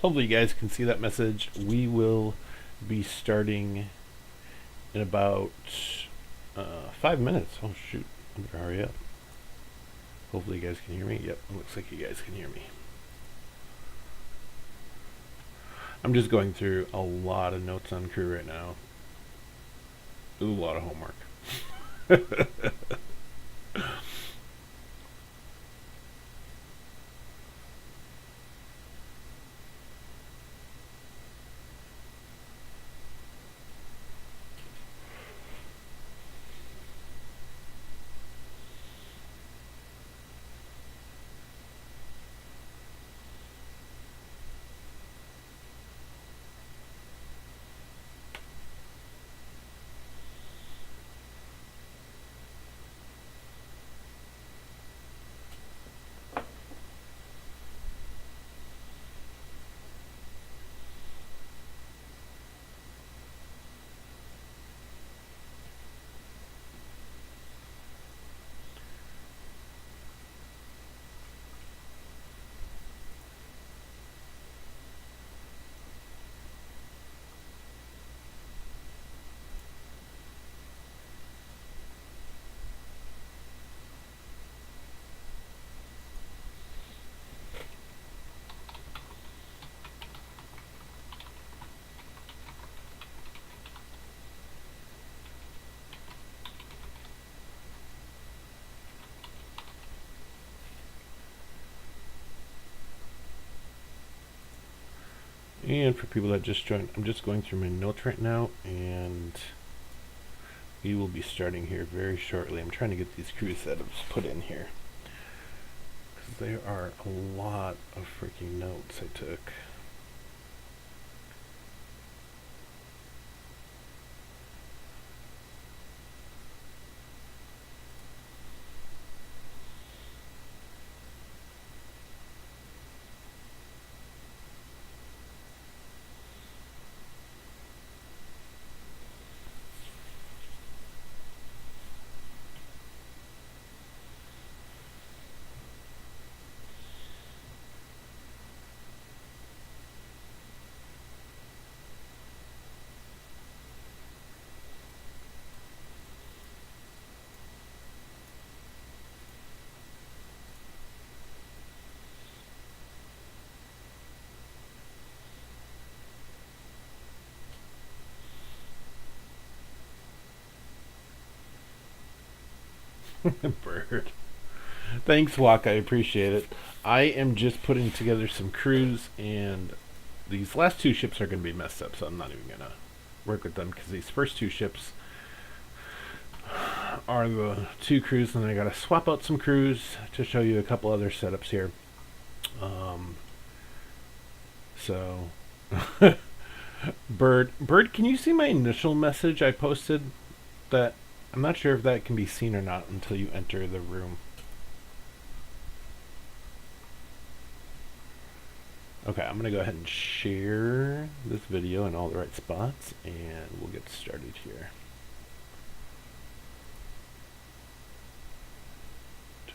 Hopefully you guys can see that message. We will be starting in about 5 minutes. Oh shoot, I better hurry up. Hopefully you guys can hear me. Yep, it looks like you guys can hear me. I'm just going through a lot of notes on crew right now. Ooh, a lot of homework. And for people that just joined, I'm just going through my notes right now, and we will be starting here very shortly. I'm trying to get these crew setups put in here, because there are a lot of freaking notes I took. Bird. Thanks, Walk. I appreciate it. I am just putting together some crews, and these last two ships are going to be messed up, so I'm not even going to work with them, because these first two ships are the two crews, and then I got to swap out some crews to show you a couple other setups here. So, Bird, can you see my initial message I posted? That I'm not sure if that can be seen or not until you enter the room. Okay, I'm going to go ahead and share this video in all the right spots, and we'll get started here.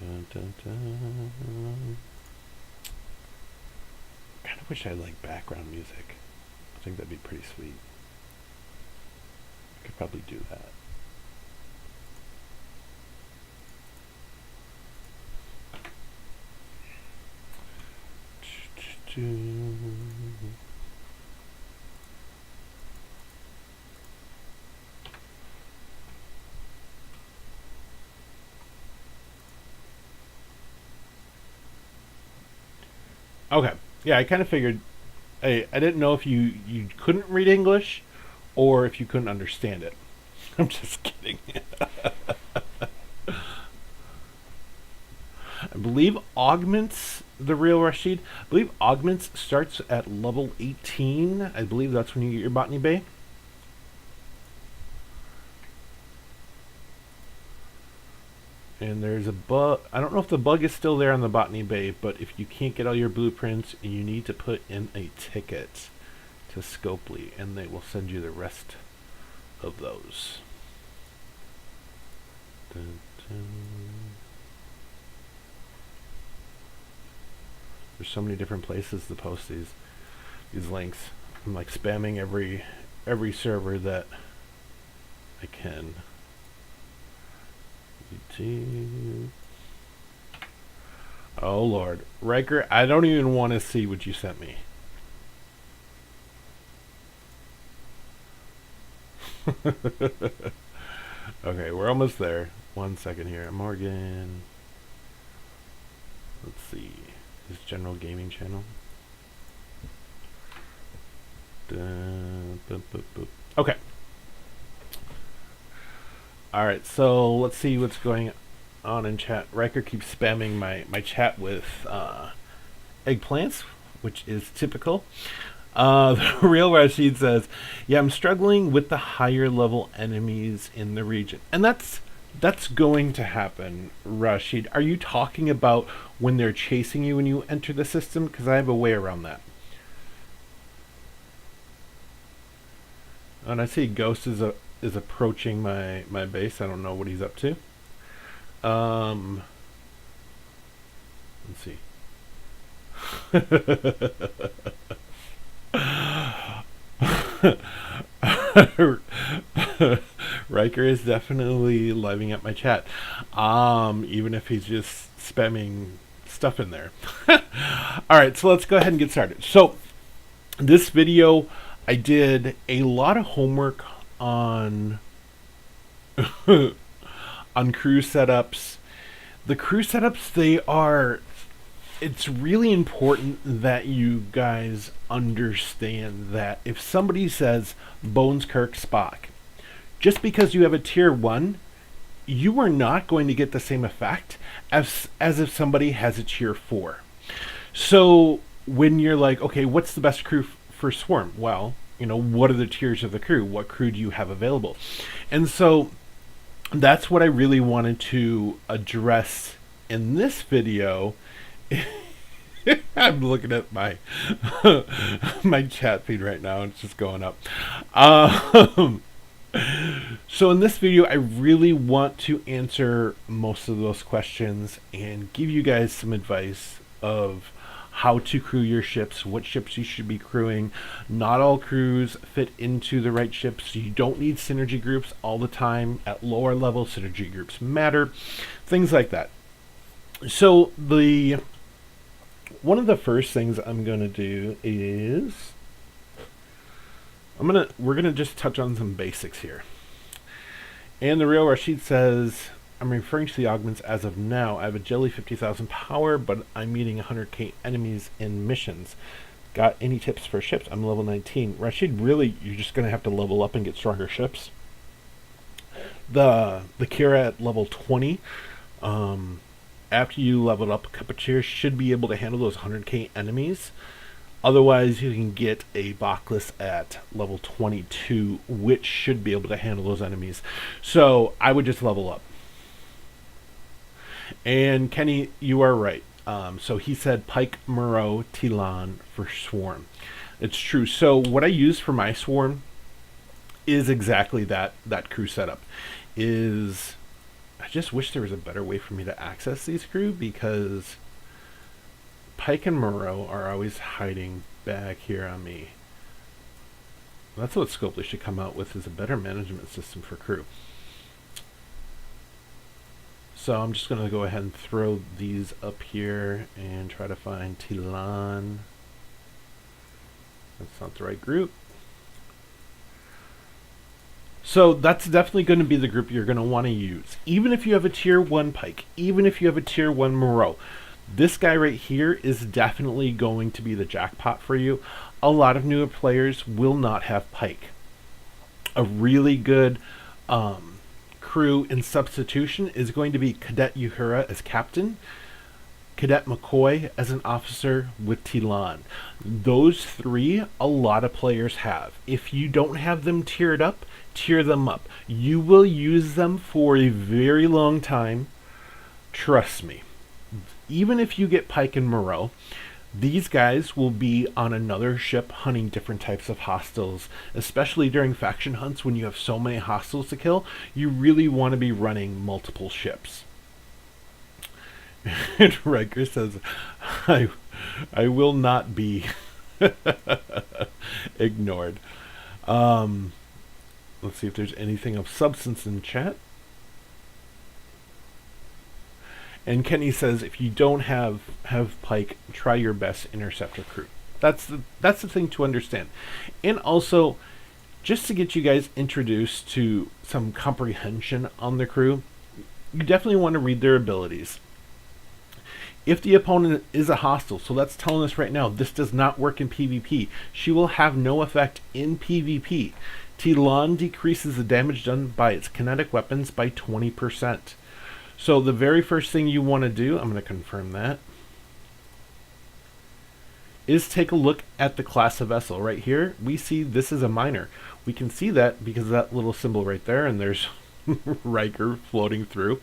Dun, dun, dun. I kind of wish I had like background music. I think that'd be pretty sweet. I could probably do that. Okay. Yeah, I kind of figured. I didn't know if you couldn't read English or if you couldn't understand it. I'm just kidding. I believe Augments, the real Rashid, I believe Augments starts at level 18. I believe that's when you get your Botany Bay. And there's a bug. I don't know if the bug is still there on the Botany Bay, but if you can't get all your blueprints, you need to put in a ticket to Scopely, and they will send you the rest of those. Dun, dun. There's so many different places to post these. these links. I'm like spamming every server that I can. YouTube. Oh Lord, Riker, I don't even want to see what you sent me. Okay, we're almost there. 1 second here. Morgan. Let's see. His general gaming channel. Okay. Alright, so let's see what's going on in chat. Riker keeps spamming my chat with eggplants, which is typical. The real Rashid says, yeah, I'm struggling with the higher level enemies in the region. And that's going to happen, Rashid. Are you talking about when they're chasing you when you enter the system? Because I have a way around that. And I see Ghost is approaching my base. I don't know what he's up to. Let's see. Riker is definitely living up my chat, even if he's just spamming stuff in there. Alright, so let's go ahead and get started. So this video, I did a lot of homework on on crew setups. The crew setups, it's really important that you guys understand that if somebody says Bones, Kirk, Spock, just because you have a tier 1, you are not going to get the same effect as if somebody has a tier 4. So when you're like, okay, what's the best crew for Swarm? Well, you know, what are the tiers of the crew? What crew do you have available? And so that's what I really wanted to address in this video. I'm looking at my my chat feed right now. It's just going up. So in this video, I really want to answer most of those questions and give you guys some advice of how to crew your ships, what ships you should be crewing. Not all crews fit into the right ships. You don't need synergy groups all the time. At lower level, synergy groups matter. Things like that. So one of the first things I'm going to do is we're going to just touch on some basics here. And the real Rashid says, I'm referring to the augments as of now. I have a jelly 50,000 power, but I'm meeting 100k enemies in missions. Got any tips for ships? I'm level 19. Rashid, really, you're just going to have to level up and get stronger ships. The Kira at level 20, after you level up a couple tiers, should be able to handle those 100k enemies. Otherwise, you can get a Bacchus at level 22, which should be able to handle those enemies. So I would just level up. And Kenny, you are right. So he said Pike, Muro, Tilan for Swarm. It's true. So what I use for my Swarm is exactly that crew setup. I just wish there was a better way for me to access these crew, because Pike and Muro are always hiding back here on me. That's what Scopely should come out with, is a better management system for crew. So I'm just going to go ahead and throw these up here and try to find Tilan. That's not the right group. So that's definitely going to be the group you're going to want to use. Even if you have a tier 1 Pike, even if you have a tier 1 Muro, this guy right here is definitely going to be the jackpot for you. A lot of newer players will not have Pike. A really good crew in substitution is going to be Cadet Uhura as captain, Cadet McCoy as an officer with Tilan. Those three a lot of players have. If you don't have them tiered up, tier them up. You will use them for a very long time. Trust me. Even if you get Pike and Moreau, these guys will be on another ship hunting different types of hostiles, especially during faction hunts when you have so many hostiles to kill. You really want to be running multiple ships. And Riker says, I will not be Ignored. Let's see if there's anything of substance in chat. And Kenny says, if you don't have Pike, try your best Interceptor crew. That's the thing to understand. And also, just to get you guys introduced to some comprehension on the crew, you definitely want to read their abilities. If the opponent is a hostile, so that's telling us right now, this does not work in PvP. She will have no effect in PvP. Tilan decreases the damage done by its kinetic weapons by 20%. So the very first thing you want to do, I'm going to confirm that, is take a look at the class of vessel. Right here, we see this is a miner. We can see that because of that little symbol right there, and there's Riker floating through.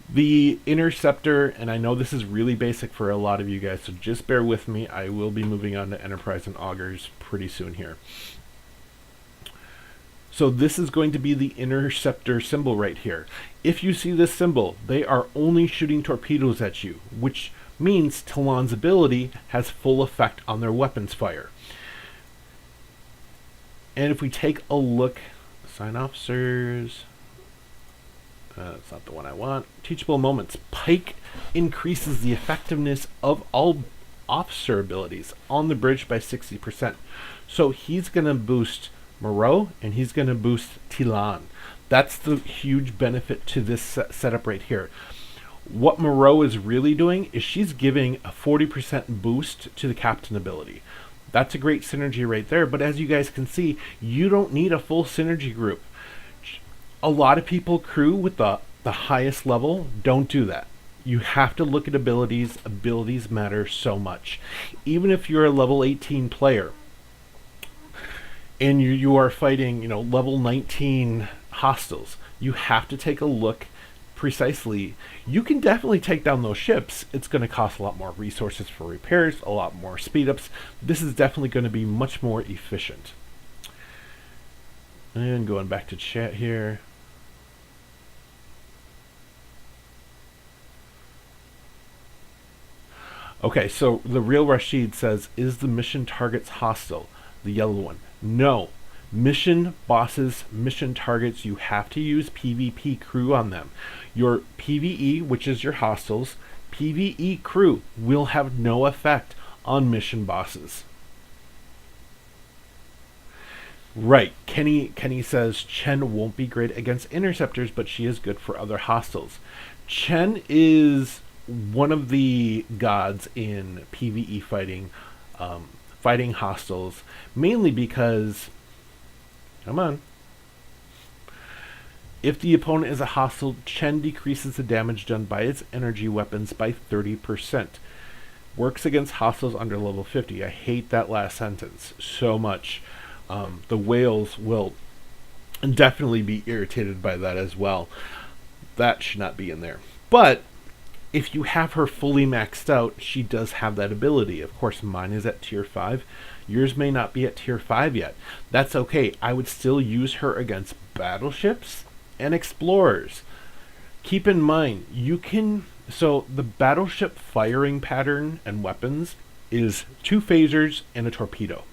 The Interceptor, and I know this is really basic for a lot of you guys, so just bear with me. I will be moving on to Enterprise and Augurs pretty soon here. So this is going to be the Interceptor symbol right here. If you see this symbol, they are only shooting torpedoes at you, which means Talon's ability has full effect on their weapons fire. And if we take a look, assign officers, that's not the one I want. Teachable moments. Pike increases the effectiveness of all officer abilities on the bridge by 60%. So he's going to boost Moreau, and he's going to boost Tilan. That's the huge benefit to this setup right here. What Moreau is really doing is she's giving a 40% boost to the captain ability. That's a great synergy right there, but as you guys can see, you don't need a full synergy group. A lot of people crew with the highest level don't do that. You have to look at abilities. Abilities matter so much. Even if you're a level 18 player, and you are fighting, level 19 hostiles, you have to take a look precisely. You can definitely take down those ships. It's going to cost a lot more resources for repairs, a lot more speed ups. This is definitely going to be much more efficient. And going back to chat here. Okay, so the real Rashid says, is the mission targets hostile? The yellow one. No. Mission bosses, mission targets, you have to use PvP crew on them. Your PvE, which is your hostiles, PvE crew will have no effect on mission bosses. Right. Kenny says Chen won't be great against interceptors, but she is good for other hostiles. Chen is one of the gods in PvE fighting, fighting hostiles, mainly because, come on, if the opponent is a hostile, Chen decreases the damage done by its energy weapons by 30%. Works against hostiles under level 50. I hate that last sentence so much. The whales will definitely be irritated by that as well. That should not be in there. But if you have her fully maxed out, she does have that ability. Of course, mine is at tier 5. Yours may not be at tier 5 yet. That's okay. I would still use her against battleships and explorers. Keep in mind, so the battleship firing pattern and weapons is 2 phasers and a torpedo,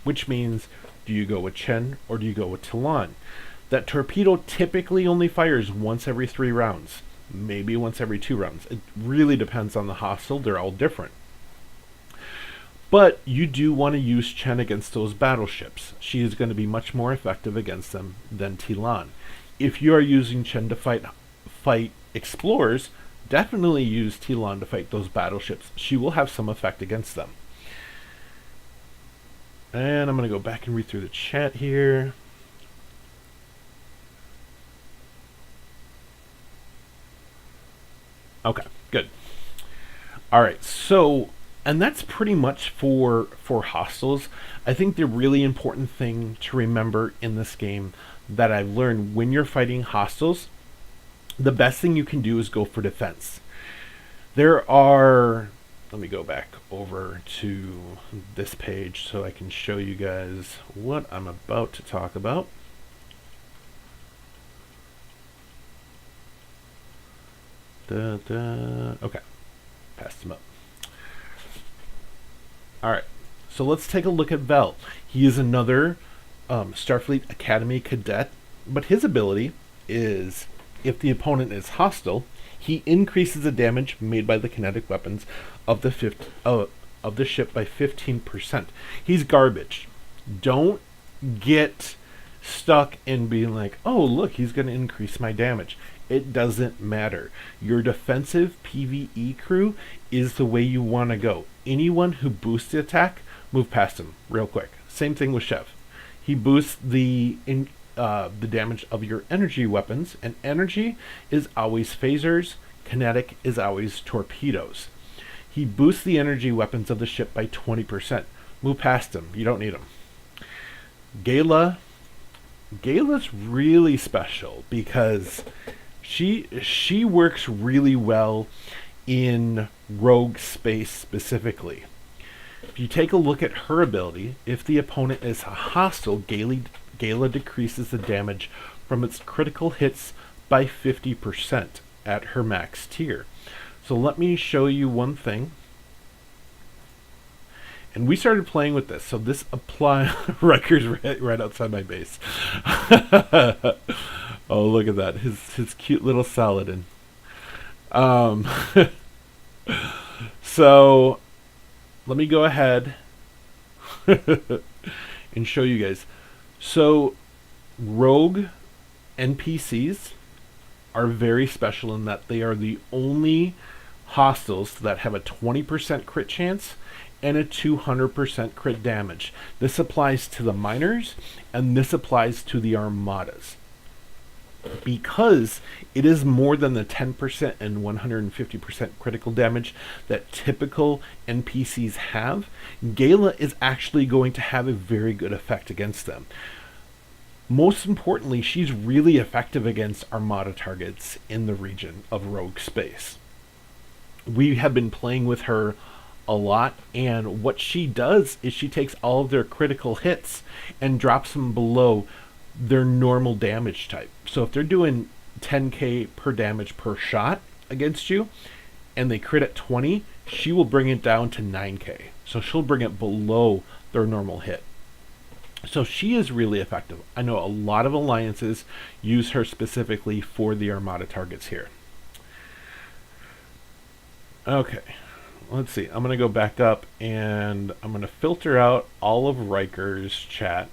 which means, do you go with Chen or do you go with Tilan? That torpedo typically only fires once every 3 rounds, maybe once every 2 rounds. It really depends on the hostile. They're all different. But you do want to use Chen against those battleships. She is going to be much more effective against them than Tilan. If you are using Chen to fight explorers, definitely use Tilan to fight those battleships. She will have some effect against them. And I'm going to go back and read through the chat here. Okay, good. All right, so, and that's pretty much for hostiles. I think the really important thing to remember in this game that I've learned, when you're fighting hostiles, the best thing you can do is go for defense. There are, let me go back over to this page so I can show you guys what I'm about to talk about. Okay, passed them up. All right, So let's take a look at Vel. He is another Starfleet Academy cadet, but his ability is, if the opponent is hostile, he increases the damage made by the kinetic weapons of the ship by 15%. He's garbage. Don't get stuck in being like, oh, look, he's going to increase my damage. It doesn't matter. Your defensive PvE crew is the way you want to go. Anyone who boosts the attack, move past him real quick. Same thing with Chev. He boosts the damage of your energy weapons, and energy is always phasers. Kinetic is always torpedoes. He boosts the energy weapons of the ship by 20%. Move past him. You don't need him. Gala's really special because she works really well in rogue space specifically. If you take a look at her ability, if the opponent is hostile, Gala decreases the damage from its critical hits by 50% at her max tier. So let me show you one thing. And we started playing with this. So this apply Riker's right outside my base. Oh, look at that. His cute little Saladin. So let me go ahead and show you guys. So rogue NPCs are very special in that they are the only hostiles that have a 20% crit chance and a 200% crit damage. This applies to the miners, and this applies to the armadas. Because it is more than the 10% and 150% critical damage that typical NPCs have, Gala is actually going to have a very good effect against them. Most importantly, she's really effective against armada targets in the region of rogue space. We have been playing with her a lot, and what she does is she takes all of their critical hits and drops them below their normal damage type. So if they're doing 10k per damage per shot against you and they crit at 20, she will bring it down to 9k. So she'll bring it below their normal hit. So she is really effective. I know a lot of alliances use her specifically for the armada targets here. Okay, let's see. I'm going to go back up and I'm going to filter out all of Riker's chat.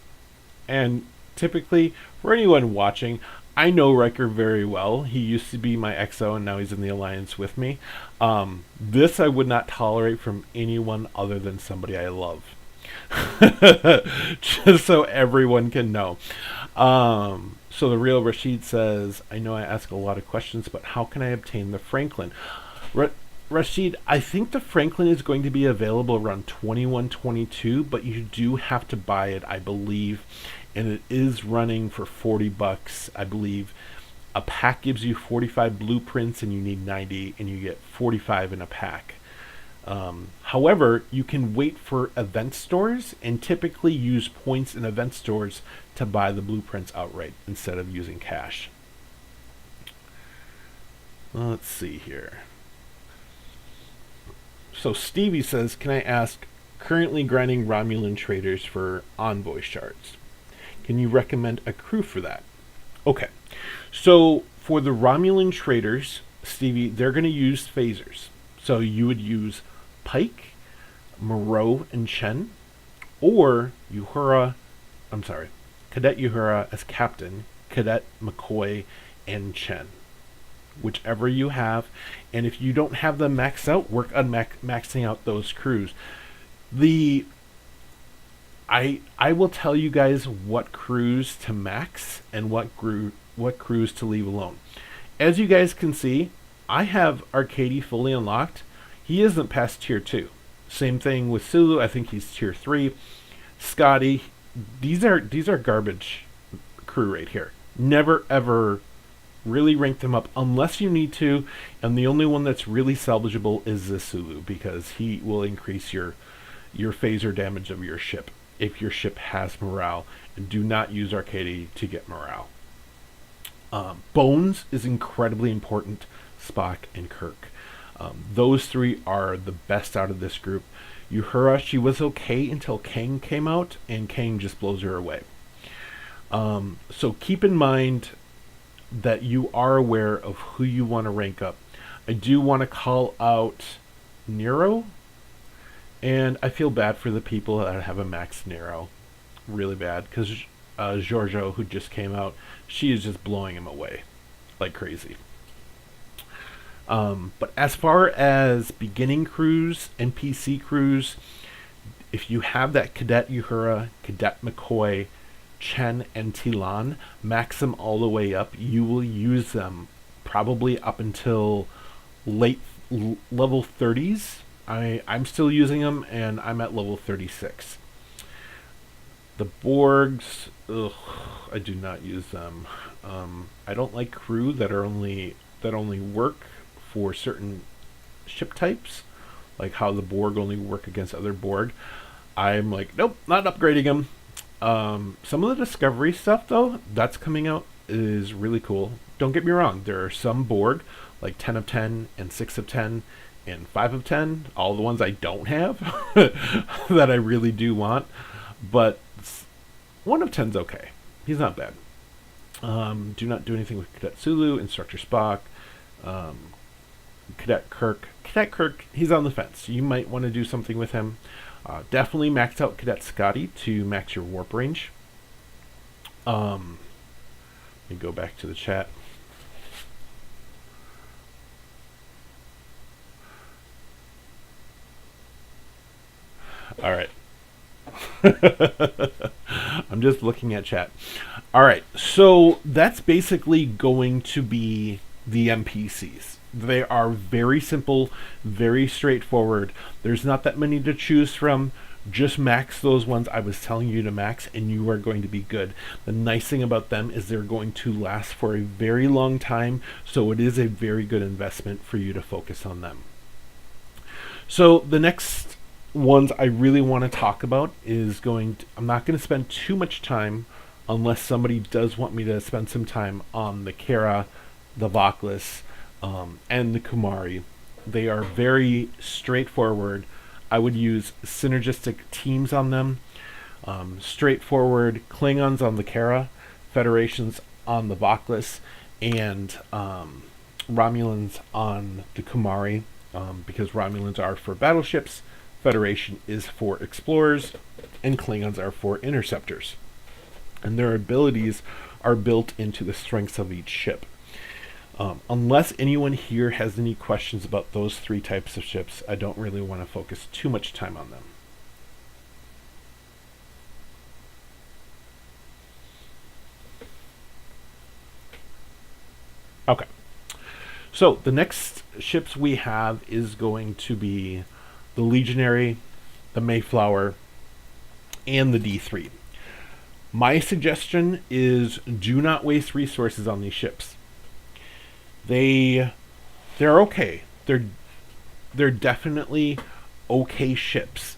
And typically, for anyone watching, I know Riker very well. He used to be my XO and now he's in the alliance with me. This I would not tolerate from anyone other than somebody I love. Just so everyone can know. So the real Rashid says, I know I ask a lot of questions, but how can I obtain the Franklin? Rashid, I think the Franklin is going to be available around 21-22, but you do have to buy it, I believe, and it is running for $40, I believe. A pack gives you 45 blueprints, and you need 90, and you get 45 in a pack. However, you can wait for event stores and typically use points in event stores to buy the blueprints outright instead of using cash. Let's see here. So Stevie says, can I ask, currently grinding Romulan traders for envoy shards. Can you recommend a crew for that? Okay. So for the Romulan traders, Stevie, they're going to use phasers. So you would use Pike, Moreau, and Chen, or Cadet Uhura as captain, Cadet McCoy, and Chen. Whichever you have, and if you don't have them maxed out, work on maxing out those crews. I will tell you guys what crews to max and what crews to leave alone. As you guys can see, I have Arcady fully unlocked. He isn't past tier 2. Same thing with Sulu. I think he's tier 3. Scotty, these are garbage crew right here. Never ever really rank them up unless you need to, and the only one that's really salvageable is the Sulu, because he will increase your phaser damage of your ship if your ship has morale. And do not use Arcady to get morale. Bones is incredibly important. Spock and Kirk. Those three are the best out of this group. Uhura, she was okay until Kang came out, and Kang just blows her away. So keep in mind that you are aware of who you want to rank up. I do want to call out Nero, and I feel bad for the people that have a max Nero. Really bad, because Giorgio, who just came out, she is just blowing him away like crazy. But as far as beginning crews, NPC crews, if you have that Cadet Uhura, Cadet McCoy, Chen, and Tilan, max them all the way up. You will use them probably up until late level 30s. I'm still using them, and I'm at level 36. The Borgs, ugh, I do not use them. I don't like crew that only work for certain ship types, like how the Borg only work against other Borg. I'm like, nope, not upgrading them. Some of the Discovery stuff, though, that's coming out is really cool. Don't get me wrong, there are some Borg, like 10 of 10 and 6 of 10 and 5 of 10, all the ones I don't have that I really do want, but 1 of 10's okay. He's not bad. Do not do anything with Cadet Sulu, Instructor Spock, Cadet Kirk. Cadet Kirk, he's on the fence. You might want to do something with him. Definitely max out Cadet Scotty to max your warp range. Let me go back to the chat. All right. I'm just looking at chat. All right. So that's basically going to be the NPCs. They are very simple, very straightforward. There's not that many to choose from. Just max those ones I was telling you to max, and you are going to be good. The nice thing about them is they're going to last for a very long time, so it is a very good investment for you to focus on them. So the next ones I really want to talk about is I'm not going to spend too much time unless somebody does want me to spend some time on the Kara, the Voklis, and the Kumari. They are very straightforward. I would use synergistic teams on them. Straightforward Klingons on the Kara, Federations on the Voklis, and Romulans on the Kumari, because Romulans are for battleships, Federation is for explorers, and Klingons are for interceptors. And their abilities are built into the strengths of each ship. Unless anyone here has any questions about those 3 types of ships, I don't really want to focus too much time on them. Okay. So the next ships we have is going to be the Legionary, the Mayflower, and the D3. My suggestion is do not waste resources on these ships. They're okay. They're definitely okay ships.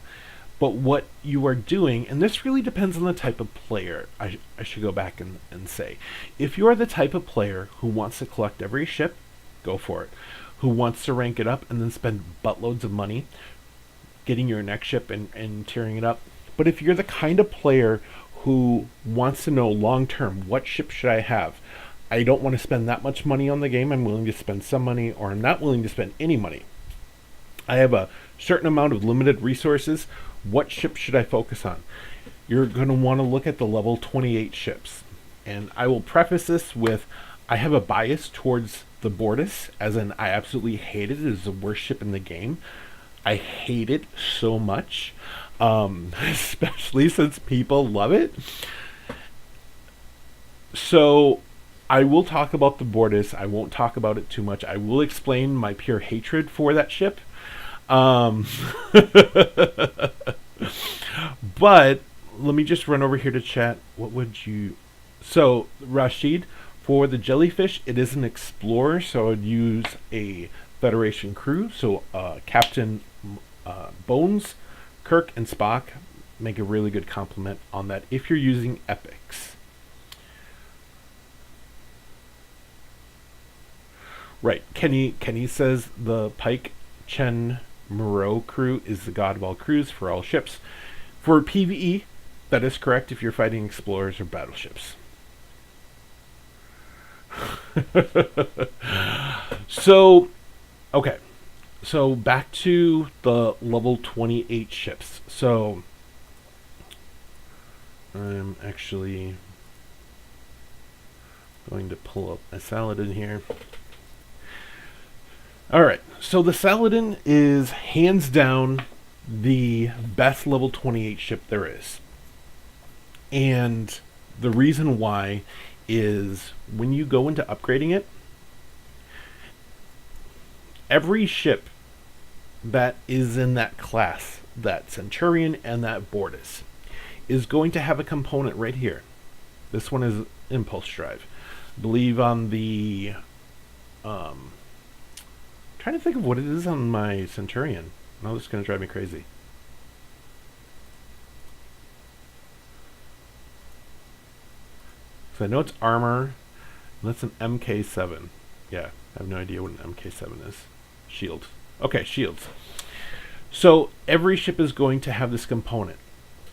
But what you are doing, and this really depends on the type of player, I should go back and say. If you are the type of player who wants to collect every ship, go for it. Who wants to rank it up and then spend buttloads of money getting your next ship and tearing it up. But if you're the kind of player who wants to know long term, what ship should I have? I don't want to spend that much money on the game. I'm willing to spend some money, or I'm not willing to spend any money. I have a certain amount of limited resources. What ship should I focus on? You're going to want to look at the level 28 ships. And I will preface this with, I have a bias towards the Bortus, as in I absolutely hate it. It is the worst ship in the game. I hate it so much, especially since people love it. So I will talk about the Bortus. I won't talk about it too much. I will explain my pure hatred for that ship. But let me just run over here to chat. What would you... So, Rashid, for the Jellyfish, it is an Explorer, so I'd use a Federation crew. So, Captain Bones, Kirk, and Spock make a really good complement on that if you're using Epics. Right. Kenny says the Pike, Chen, Nero crew is the god of all crews for all ships. For PvE, that is correct if you're fighting explorers or battleships. So, okay. So back to the level 28 ships. So I'm actually going to pull up a Saladin here. Alright, so the Saladin is hands down the best level 28 ship there is. And the reason why is when you go into upgrading it, every ship that is in that class, that Centurion and that Bortus, is going to have a component right here. This one is impulse drive. I believe on the trying to think of what it is on my Centurion. No, this is going to drive me crazy. So I know it's armor. And that's an MK7. Yeah, I have no idea what an MK7 is. Shield. Okay, shields. So every ship is going to have this component.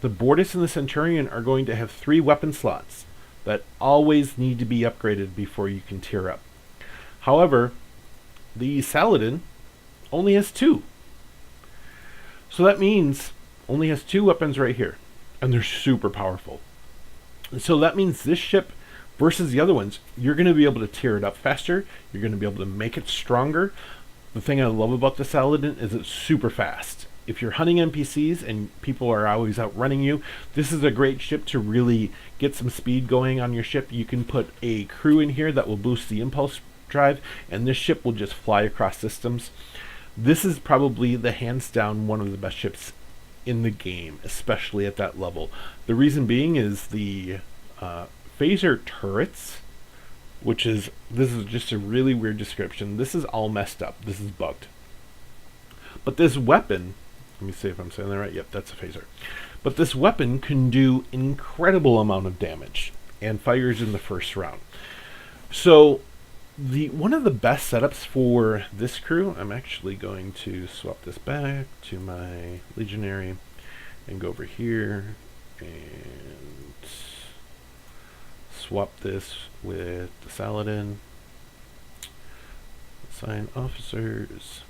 The Bortus and the Centurion are going to have 3 weapon slots that always need to be upgraded before you can tier up. However, the Saladin only has 2. So that means only has 2 weapons right here. And they're super powerful. And so that means this ship versus the other ones, you're going to be able to tier it up faster. You're going to be able to make it stronger. The thing I love about the Saladin is it's super fast. If you're hunting NPCs and people are always outrunning you, this is a great ship to really get some speed going on your ship. You can put a crew in here that will boost the impulse drive, and this ship will just fly across systems. This is probably the hands down one of the best ships in the game, especially at that level. The reason being is the phaser turrets, this is just a really weird description. This is all messed up. This is bugged. But this weapon, let me see if I'm saying that right. Yep, that's a phaser. But this weapon can do incredible amount of damage and fires in the first round. So one of the best setups for this crew, I'm actually going to swap this back to my Legionary and go over here and swap this with the Saladin. Assign officers.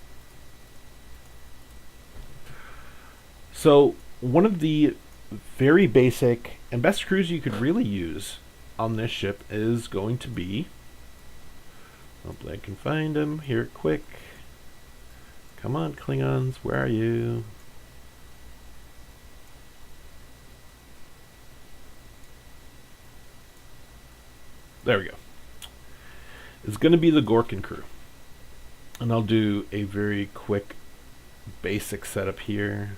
So one of the very basic and best crews you could really use on this ship is going to be, hopefully I can find them here quick. Come on, Klingons, where are you? There we go. It's going to be the Gorkan Crew. And I'll do a very quick basic setup here.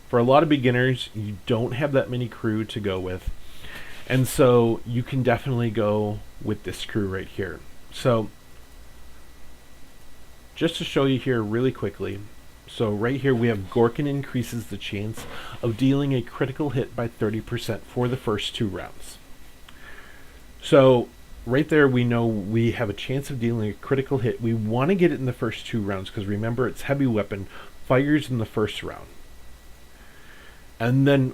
For a lot of beginners, you don't have that many crew to go with. And so you can definitely go with this crew right here. So just to show you here really quickly. So right here we have Gorkan increases the chance of dealing a critical hit by 30% for the first 2 rounds. So right there we know we have a chance of dealing a critical hit. We want to get it in the first 2 rounds because remember it's heavy weapon, fires in the first round. And then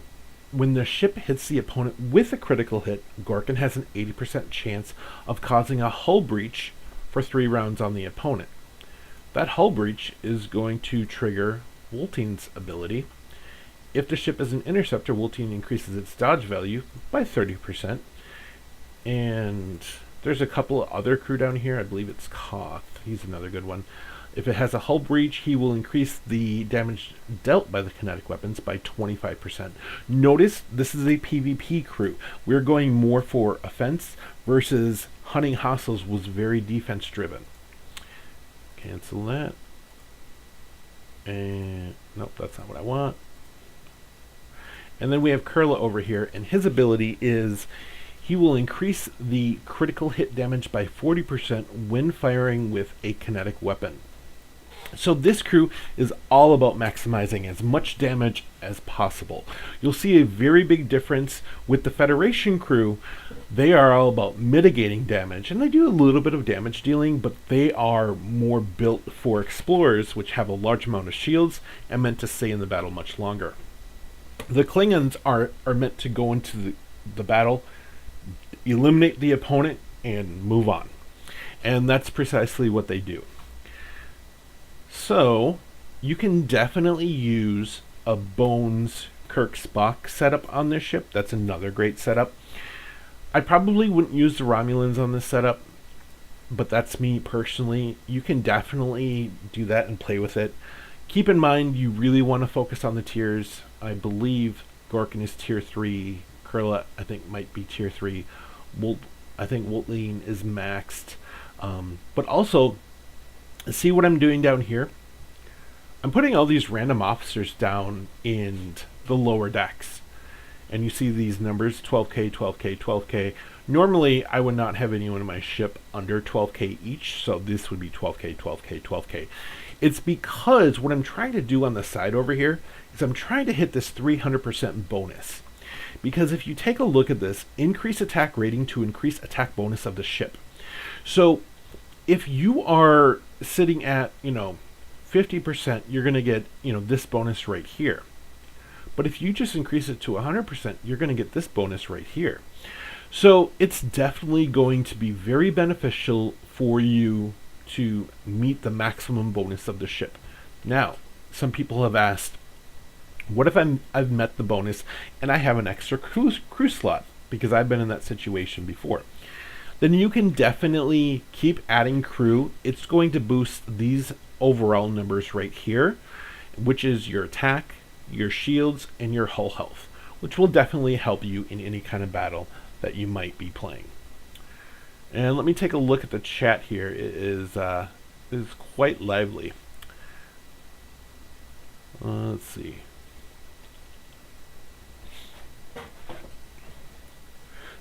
when the ship hits the opponent with a critical hit, Gorkan has an 80% chance of causing a hull breach for 3 rounds on the opponent. That hull breach is going to trigger Woltein's ability. If the ship is an interceptor, Woltein increases its dodge value by 30%. And there's a couple of other crew down here. I believe it's Koth. He's another good one. If it has a hull breach, he will increase the damage dealt by the kinetic weapons by 25%. Notice this is a PvP crew. We're going more for offense versus hunting hostiles was very defense driven. Cancel that. And nope, that's not what I want. And then we have Kurla over here, and his ability is he will increase the critical hit damage by 40% when firing with a kinetic weapon. So this crew is all about maximizing as much damage as possible. You'll see a very big difference with the Federation crew. They are all about mitigating damage, and they do a little bit of damage dealing, but they are more built for explorers, which have a large amount of shields and meant to stay in the battle much longer. The Klingons are meant to go into the battle, eliminate the opponent, and move on. And that's precisely what they do. So, you can definitely use a Bones Kirk Spock setup on this ship. That's another great setup. I probably wouldn't use the Romulans on this setup, but that's me personally. You can definitely do that and play with it. Keep in mind, you really want to focus on the tiers. I believe Gorkan is tier 3. Kurla, I think, might be tier 3. I think Woltleen is maxed. But also, see what I'm doing down here? I'm putting all these random officers down in the lower decks. And you see these numbers, 12k, 12k, 12k. Normally, I would not have anyone in my ship under 12k each, so this would be 12k, 12k, 12k. It's because what I'm trying to do on the side over here is I'm trying to hit this 300% bonus. Because if you take a look at this, increase attack rating to increase attack bonus of the ship. So, if you are sitting at, 50%, you're going to get, this bonus right here. But if you just increase it to 100%, you're going to get this bonus right here. So it's definitely going to be very beneficial for you to meet the maximum bonus of the ship. Now, some people have asked, what if I've met the bonus and I have an extra crew slot? Because I've been in that situation before. Then you can definitely keep adding crew. It's going to boost these overall numbers right here, which is your attack, your shields, and your hull health, which will definitely help you in any kind of battle that you might be playing. And let me take a look at the chat here. It is quite lively. Let's see.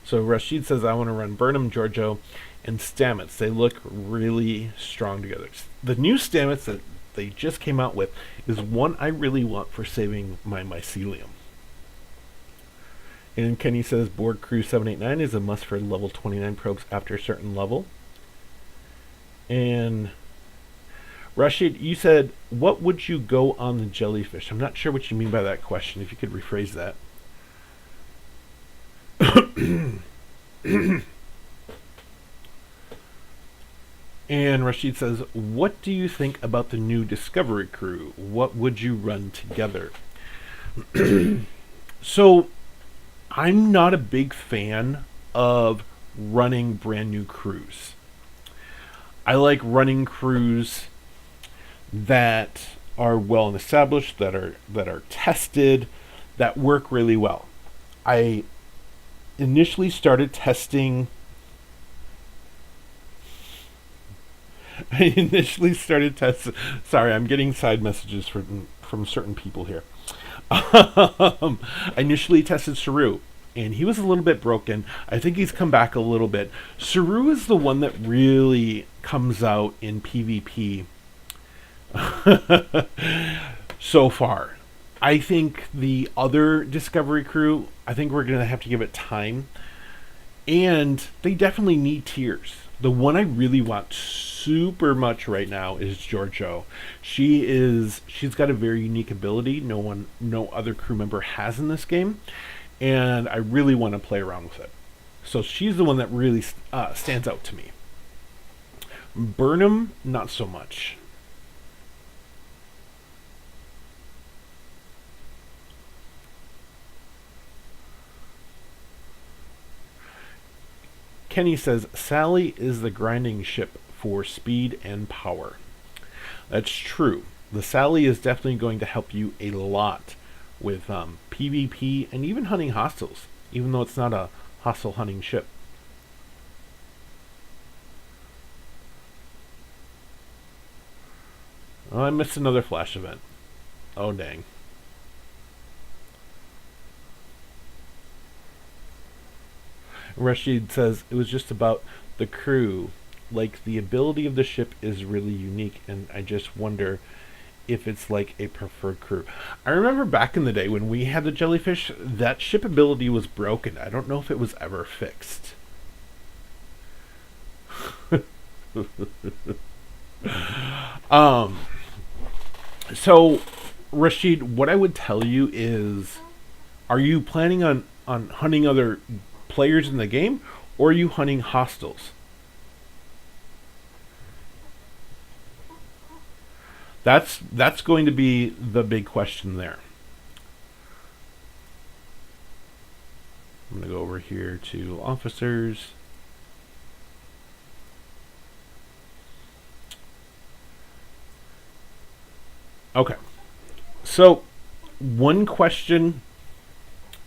So Rashid says, I want to run Burnham, Giorgio, and Stamets. They look really strong together. The new Stamets that they just came out with is one I really want for saving my mycelium. And Kenny says, Borg Crew 789 is a must for level 29 probes after a certain level. And Rashid, you said, what would you go on the jellyfish? I'm not sure what you mean by that question. If you could rephrase that. And Rashid says, what do you think about the new Discovery crew? What would you run together? So, I'm not a big fan of running brand new crews. I like running crews that are well established, that are tested, that work really well. I initially started testing sorry, I'm getting side messages from certain people here. I initially tested Saru, and he was a little bit broken. I think he's come back a little bit. Saru is the one that really comes out in PvP so far. I think the other Discovery crew, I think we're going to have to give it time. And they definitely need tiers. The one I really want super much right now is Giorgio. She's got a very unique ability no other crew member has in this game, and I really want to play around with it. So she's the one that really stands out to me. Burnham, not so much. Kenny says, Sally is the grinding ship for speed and power. That's true. The Sally is definitely going to help you a lot with PvP and even hunting hostiles, even though it's not a hostile hunting ship. Oh, I missed another flash event. Oh, dang. Rashid says, it was just about the crew like the ability of the ship is really unique, and I just wonder if it's like a preferred crew. I remember back in the day when we had the jellyfish, that ship ability was broken. I don't know if it was ever fixed. um so Rashid, what I would tell you is, are you planning on hunting other players in the game, or are you hunting hostiles? That's going to be the big question there. I'm going to go over here to officers. Okay. So, one question,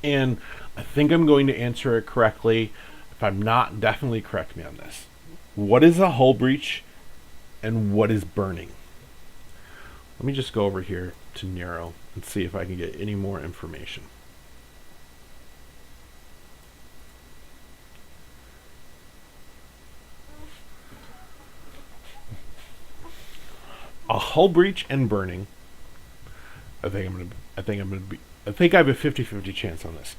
and I think I'm going to answer it correctly. If I'm not, definitely correct me on this. What is a hull breach, and what is burning? Let me just go over here to Nero and see if I can get any more information. A hull breach and burning. I think I have a 50-50 chance on this.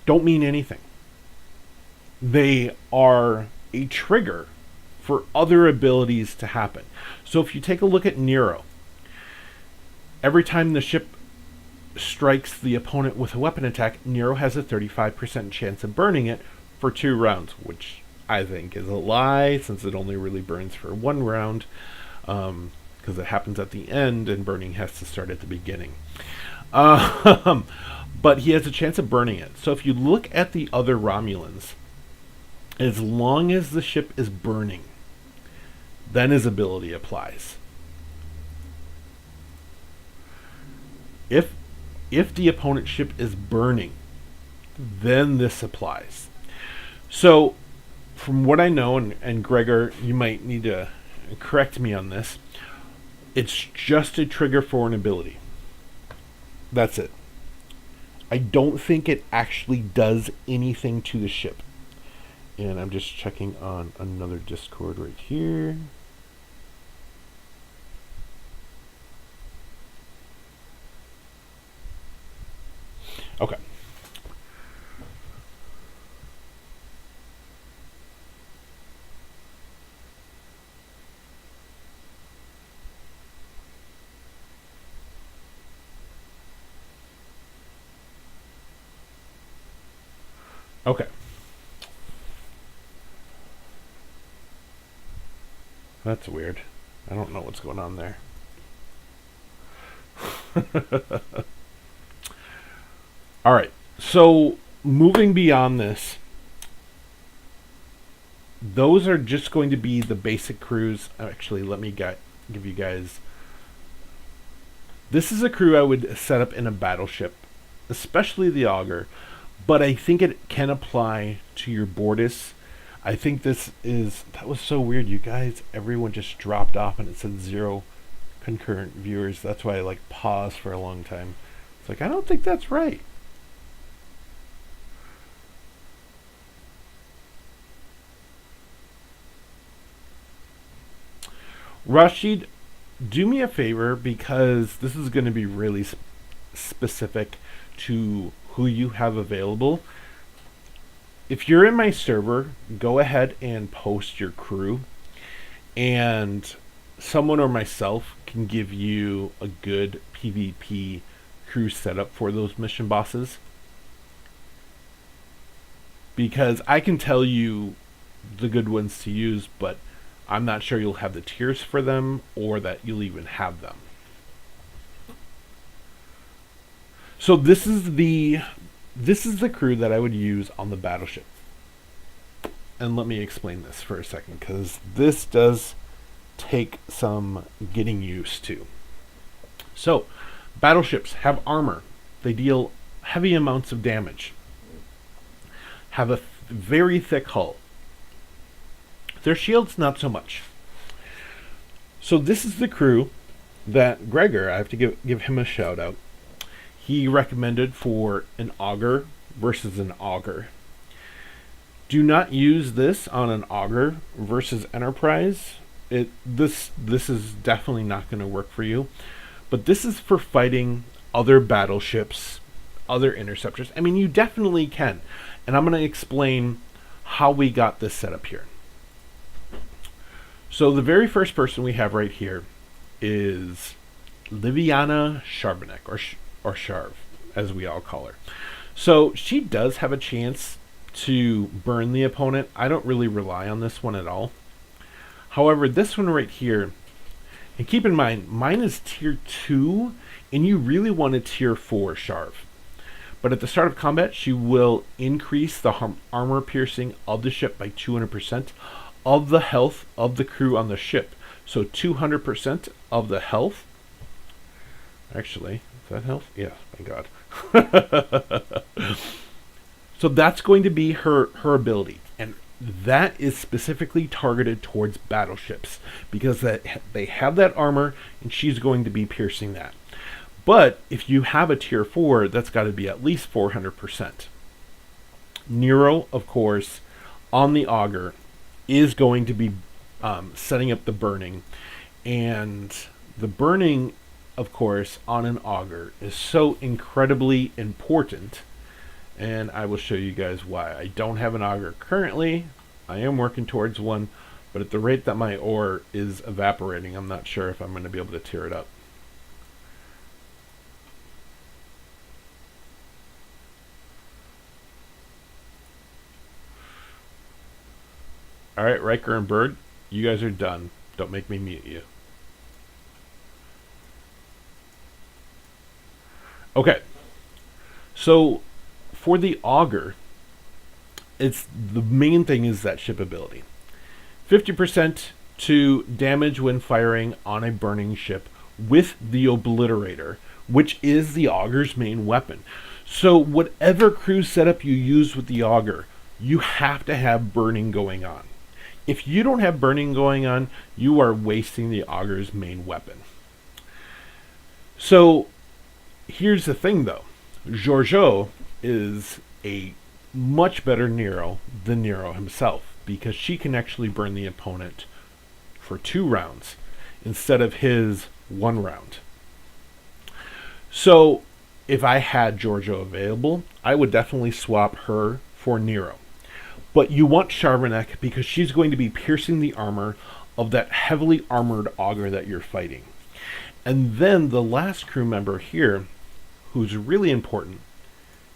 Don't mean anything. They are a trigger for other abilities to happen. So if you take a look at Nero, every time the ship strikes the opponent with a weapon attack, Nero has a 35% chance of burning it for 2 rounds, which I think is a lie, since it only really burns for 1 round, because it happens at the end and burning has to start at the beginning. But he has a chance of burning it. So if you look at the other Romulans, as long as the ship is burning, then his ability applies. If the opponent's ship is burning, then this applies. So, from what I know, and Gregor, you might need to correct me on this, it's just a trigger for an ability. That's it. I don't think it actually does anything to the ship. And I'm just checking on another Discord right here. Okay. Okay. That's weird. I don't know what's going on there. All right. So, moving beyond this, those are just going to be the basic crews. Actually, let me give you guys. This is a crew I would set up in a battleship, especially the auger, but I think it can apply to your Bortus. I think that was so weird, you guys. Everyone just dropped off and it said 0 concurrent viewers. That's why I paused for a long time. It's I don't think that's right. Rashid, do me a favor, because this is going to be really specific to who you have available. If you're in my server, go ahead and post your crew, and someone or myself can give you a good PvP crew setup for those mission bosses. Because I can tell you the good ones to use, but I'm not sure you'll have the tiers for them, or that you'll even have them. So this is the crew that I would use on the battleship. And let me explain this for a second, because this does take some getting used to. So, battleships have armor. They deal heavy amounts of damage. Have a very thick hull. Their shields, not so much. So this is the crew that Gregor, I have to give him a shout out. He recommended for an auger versus an auger. Do not use this on an auger versus Enterprise. This is definitely not going to work for you. But this is for fighting other battleships, other interceptors. I mean, you definitely can. And I'm going to explain how we got this set up here. So the very first person we have right here is Liviana Sharbanek, or Sharv, as we all call her. So she does have a chance to burn the opponent. I don't really rely on this one at all. However, this one right here, and keep in mind, mine is tier 2, and you really want a tier 4 Sharv. But at the start of combat, she will increase the armor piercing of the ship by 200% of the health of the crew on the ship. So 200% of the health. Actually, is that health? Yeah, thank God. So that's going to be her ability. And that is specifically targeted towards battleships because they have that armor and she's going to be piercing that. But if you have a tier 4, that's got to be at least 400%. Nero, of course, on the auger is going to be setting up the burning. And the burning, of course, on an auger is so incredibly important. And I will show you guys why. I don't have an auger currently. I am working towards one. But at the rate that my ore is evaporating, I'm not sure if I'm going to be able to tear it up. Alright, Riker and Bird, you guys are done. Don't make me mute you. Okay. So, for the auger, the main thing is that ship ability. 50% to damage when firing on a burning ship with the obliterator, which is the auger's main weapon. So whatever crew setup you use with the auger, you have to have burning going on. If you don't have burning going on, you are wasting the auger's main weapon. So here's the thing though. Georgiou is a much better Nero than Nero himself because she can actually burn the opponent for 2 rounds instead of his 1 round. So if I had Georgiou available, I would definitely swap her for Nero. But you want Sharbanek because she's going to be piercing the armor of that heavily armored auger that you're fighting. And then the last crew member here, who's really important,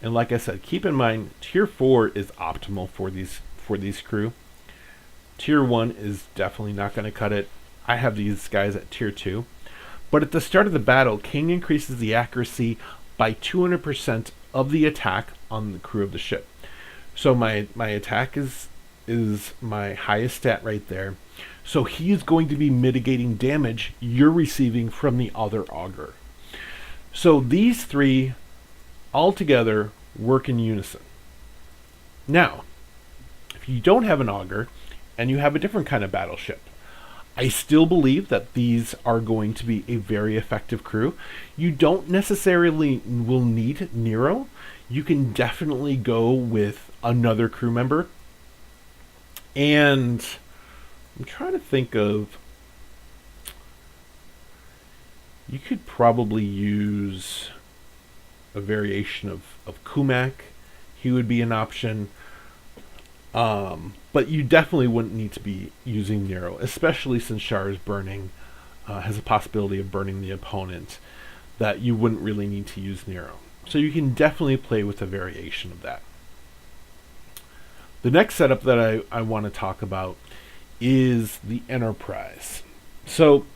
and like I said, keep in mind, tier 4 is optimal for these crew. Tier 1 is definitely not going to cut it. I have these guys at tier 2. But at the start of the battle, King increases the accuracy by 200% of the attack on the crew of the ship. So my attack is my highest stat right there. So he's going to be mitigating damage you're receiving from the other auger. So these 3 all together work in unison. Now, if you don't have an auger and you have a different kind of battleship, I still believe that these are going to be a very effective crew. You don't necessarily will need Nero. You can definitely go with another crew member. And I'm trying to think of... You could probably use a variation of Kumak. He would be an option. But you definitely wouldn't need to be using Nero, especially since Shar's burning has a possibility of burning the opponent, that you wouldn't really need to use Nero. So you can definitely play with a variation of that. The next setup that I want to talk about is the Enterprise. So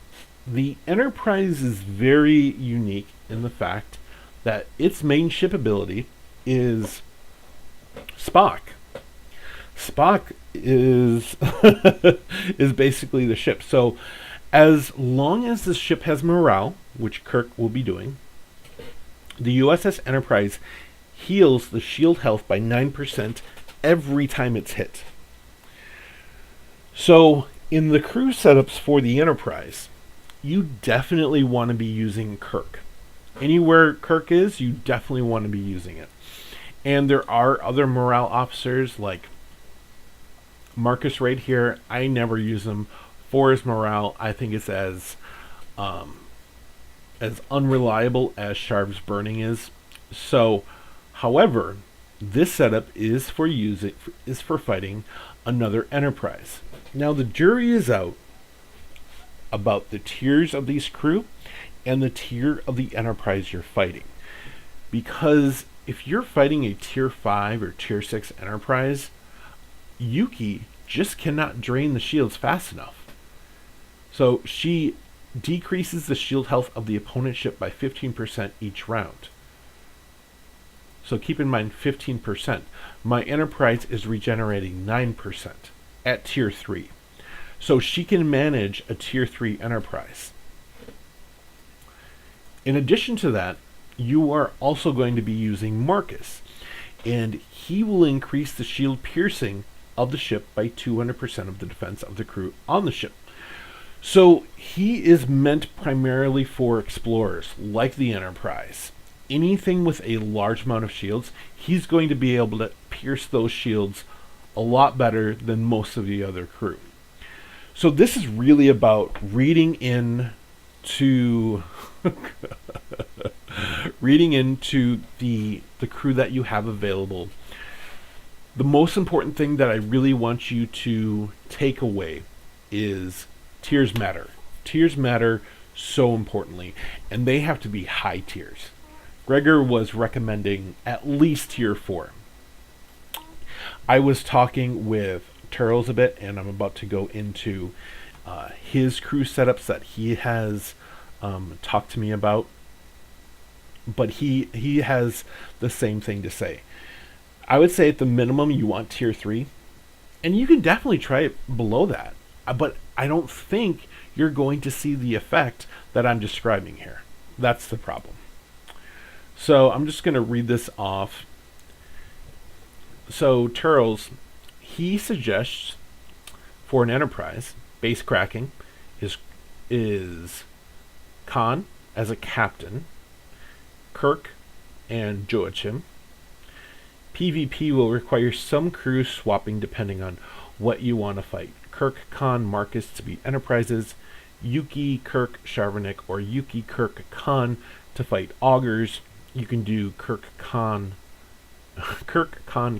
the Enterprise is very unique in the fact that its main ship ability is Spock. Spock is is basically the ship. So as long as the ship has morale, which Kirk will be doing, the USS Enterprise heals the shield health by 9% every time it's hit. So in the crew setups for the Enterprise, you definitely want to be using Kirk. Anywhere Kirk is, you definitely want to be using it. And there are other morale officers like Marcus right here, I never use him for his morale. I think it's as unreliable as Sharp's burning is. So, however, this setup is for fighting another Enterprise. Now the jury is out about the tiers of these crew and the tier of the Enterprise you're fighting. Because if you're fighting a tier 5 or tier 6 Enterprise, Yuki just cannot drain the shields fast enough. So she decreases the shield health of the opponent's ship by 15% each round. So keep in mind 15%. My Enterprise is regenerating 9% at tier 3. So she can manage a tier 3 Enterprise. In addition to that, you are also going to be using Marcus, and he will increase the shield piercing of the ship by 200% of the defense of the crew on the ship. So he is meant primarily for explorers, like the Enterprise. Anything with a large amount of shields, he's going to be able to pierce those shields a lot better than most of the other crew. So this is really about reading into the crew that you have available. The most important thing that I really want you to take away is tiers matter. Tiers matter so importantly, and they have to be high tiers. Gregor was recommending at least tier 4. I was talking with Turles a bit, and I'm about to go into his crew setups that he has talked to me about. But he has the same thing to say. I would say at the minimum you want tier 3, and you can definitely try it below that. But I don't think you're going to see the effect that I'm describing here. That's the problem. So I'm just going to read this off. So Turles, he suggests for an Enterprise, base cracking is Khan as a captain, Kirk and Joachim. PvP will require some crew swapping depending on what you want to fight. Kirk, Khan, Marcus to be Enterprises, Yuki, Kirk, Sharvanik, or Yuki, Kirk, Khan to fight Augurs. You can do Kirk, Khan,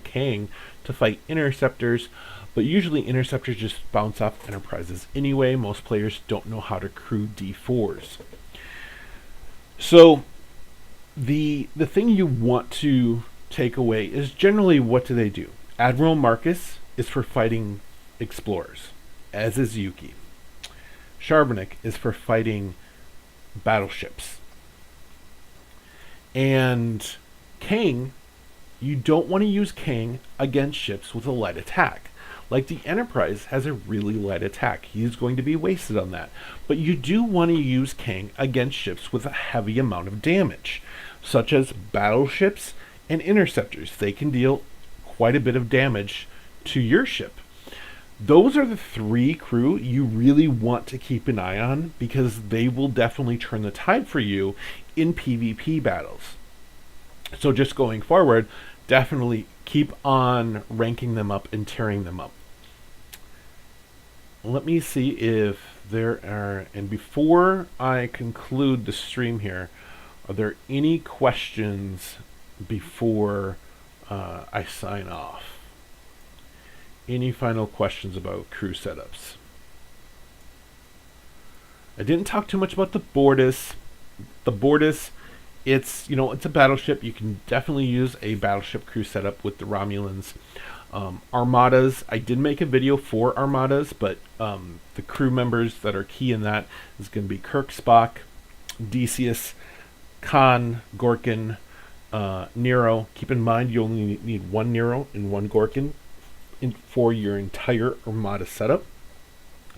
Kang to fight Interceptors, but usually Interceptors just bounce off Enterprises anyway. Most players don't know how to crew D4s. So the thing you want to take away is generally what do they do? Admiral Marcus is for fighting explorers, as is Yuki. Sharvanik is for fighting battleships. And Kang, you don't want to use Kang against ships with a light attack. Like the Enterprise has a really light attack. He's going to be wasted on that. But you do want to use Kang against ships with a heavy amount of damage, such as battleships and interceptors. They can deal quite a bit of damage to your ship. Those are the 3 crew you really want to keep an eye on, because they will definitely turn the tide for you in PvP battles. So just going forward, definitely keep on ranking them up and tearing them up. Let me see if there are, and before I conclude the stream here, are there any questions before I sign off? Any final questions about crew setups? I didn't talk too much about the Bortus. The Bortus, it's a battleship. You can definitely use a battleship crew setup with the Romulans. Armadas, I did make a video for Armadas, but the crew members that are key in that is going to be Kirk, Spock, Decius, Khan, Gorkan, Nero. Keep in mind you only need 1 Nero and 1 Gorkan for your entire Armada setup,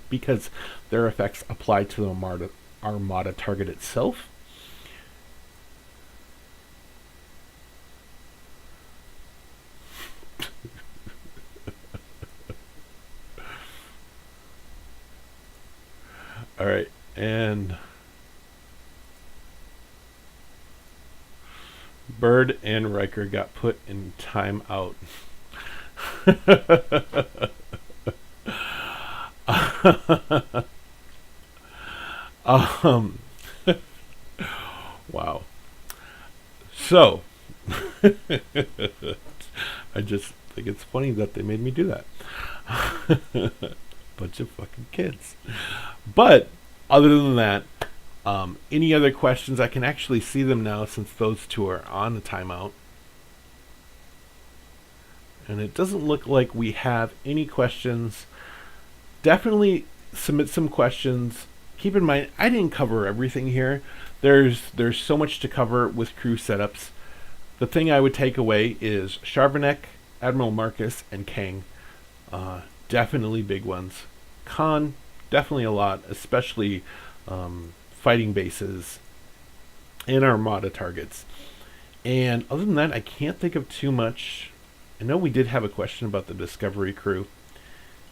because their effects apply to the Armada target itself. All right, and Bird and Riker got put in timeout. um, wow. So, I just think it's funny that they made me do that. Bunch of fucking kids. But other than that, any other questions? I can actually see them now since those two are on the timeout. And it doesn't look like we have any questions. Definitely submit some questions. Keep in mind, I didn't cover everything here. There's so much to cover with crew setups. The thing I would take away is Charvanek, Admiral Marcus, and Kang. Definitely big ones. Khan, definitely a lot, especially fighting bases and armada targets. And other than that, I can't think of too much. I know we did have a question about the Discovery crew.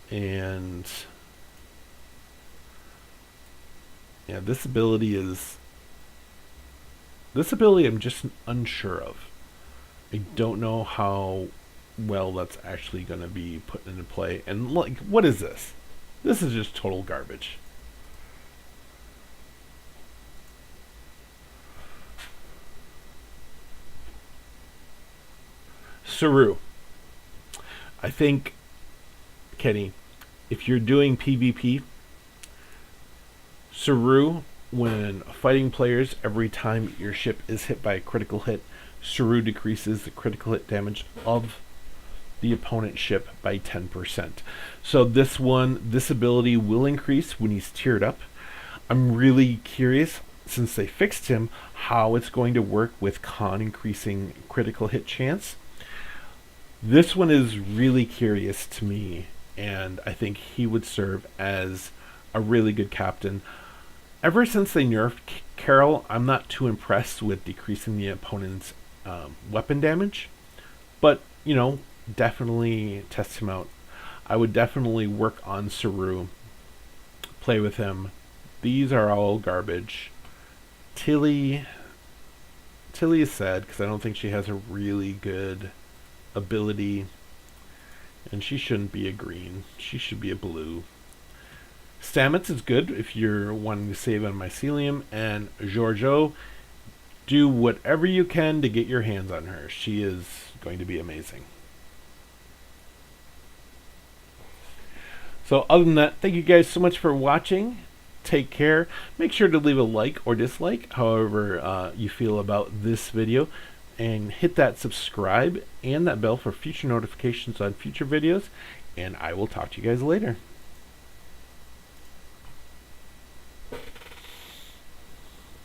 And yeah, this ability I'm just unsure of. I don't know how well that's actually going to be put into play. And like, what is this? This is just total garbage. Saru. I think, Kenny, if you're doing PvP, Saru, when fighting players, every time your ship is hit by a critical hit, Saru decreases the critical hit damage of the opponent's ship by 10%. So this ability will increase when he's tiered up. I'm really curious, since they fixed him, how it's going to work with Khan increasing critical hit chance. This one is really curious to me, and I think he would serve as a really good captain. Ever since they nerfed Carol, I'm not too impressed with decreasing the opponent's weapon damage, but definitely test him out. I would definitely work on Saru, play with him. These are all garbage. Tilly is sad because I don't think she has a really good ability, and she shouldn't be a green. She should be a blue. Stamets is good if you're wanting to save on mycelium, and Giorgio, do whatever you can to get your hands on her. She is going to be amazing. So other than that, thank you guys so much for watching. Take care. Make sure to leave a like or dislike, however you feel about this video, and hit that subscribe and that bell for future notifications on future videos, and I will talk to you guys later.